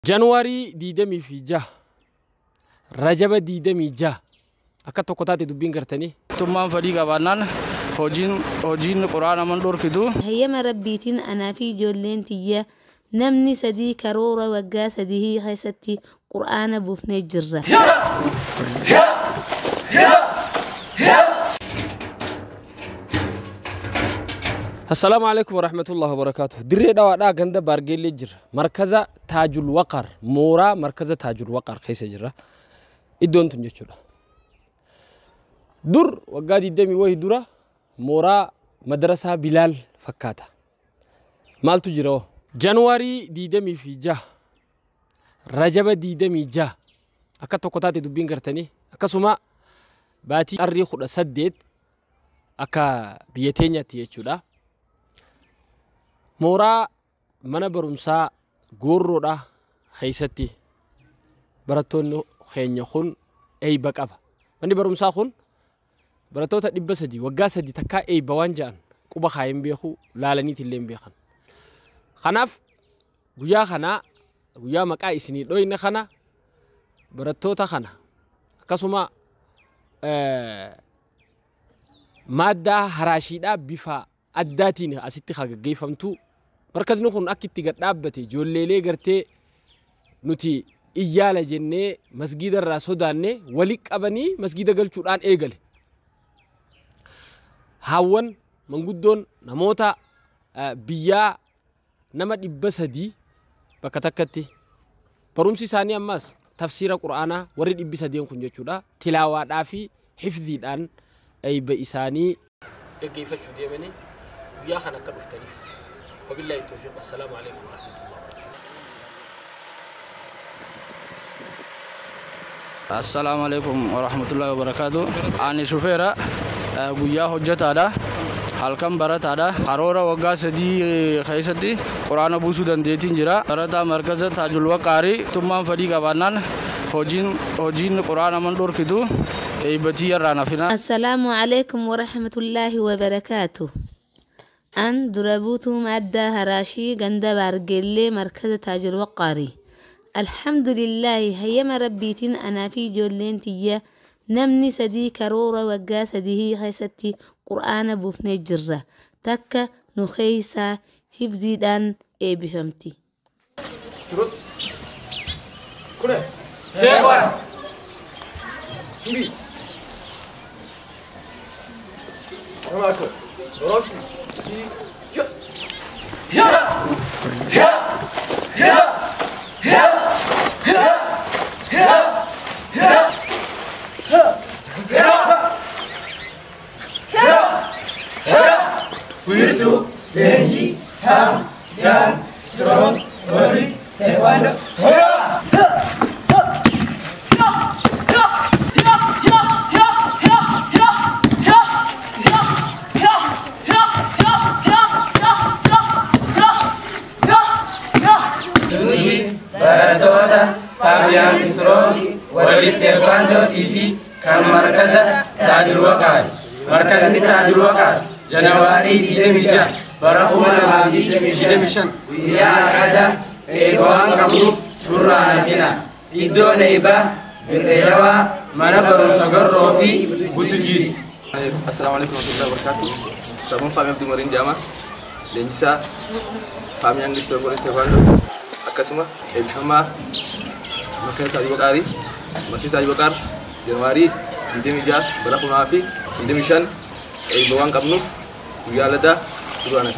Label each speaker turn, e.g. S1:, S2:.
S1: January diidamii fi jaha Rajaba diidamii jaha akka tokko taate dubbiin gartanii
S2: tummaan fadii qabaannaan hojiin quraana man dhorkitu
S3: hayyama rabbiitiin anaa fi ijoolleen tiyya namni sadii karoora waggaa sadii keessatti quraana buufnee jirra.
S1: السلام عليكم ورحمة الله وبركاته. دري دوا غندا بارجيل جر مركز تاج الوقار مورا مركز تاج الوقار خيس جرا إدون تنجشورا دور وقادي دمي وهي دورا مورا مدرسة بلال فكاتا مال تجرو جانواري دي دمي في جه رجب دي دمي جه أكتو قطعة دبين كرتني أكسوما باتي الريخ السدد أكا بيتينيا تيجولا مورا mana barumsaa goorroodha keessatti barattoonni keenya kun eeyba qaba. Manni barumsaa kun barattoota 300 waggaa 3 takkaa eeyba waan ja'an quba kaayeen beeku laalaniiti illee beekan. Kanaaf guyyaa kana guyyaa maqaa isinii dhoyne kana barattoota kana akkasuma maaddaa haraashiidhaa bifa addaatiin asitti gaggeeffamtu مركز نخون أكيد تقدابتي جوليلي قرتي نتي إيالا جنة مسجد الراسودانة وليك أبني مسجد قل شوران إيقل هاون من قدون نموتا بيا نمت إبسدي بكتكتي برمسي ثانية أماس تفسير القرآن ورد إبسدي ينكون جشورا تلاوة دافي حفظي الآن أي بإساني كيف تشودي مني ويا خنا كرفتني وبالله التوفيق. السلام عليكم ورحمة الله وبركاته.
S2: السلام عليكم ورحمة الله وبركاته. أنا شوفيرا ويا حجة هذا halkan barataadha qaroora waggaa 3 keessatti quraana buusuu dandeetiin jira barataa markaza taajul waqaari tummaan fadii qabaannaan hojiin quraana man dhorkitu eeybatii yarraa nafina.
S3: Assalaamu alaykum wa rahmatullahi wa barakatuh. أن دربوتو مادة هراشي غندا بارجيلي مركز تاج الوقاري. الحمد لله هيما ربيتين أنا في جولين تيا نمني سدي كرورة وقا سديه خيستي قرآن بوفني جرة تكا نخيسا حفظي دان اي بفهمتي
S4: Wirtu, Lenji, Ham, Yan, Strong, Wari, Tewanda, Fabian Strong, Wali Tewanda TV, kan markaza Tajul Waqar. Markaza Tajul Waqar. Januari diidamii barakuma nama diidamishan guyyaa kada eebawaan qabnuuf durraa nafina iddoo eebaa birreedawaa mana barumsa garroo fi butujiiti.
S5: Assalamu alaikum warahmatullahi wabarakatuh. Sabun Fami Abdul Marin Jama leenjisaa Fami Anglistor Bolte Vando akkasuma eebbifamaa Markaza Taajul Waqaarii Markaza Taajul Waqaar Januari diidamii barakumaa fi diidamishan eebawaan qabnuuf Yalada, dua anak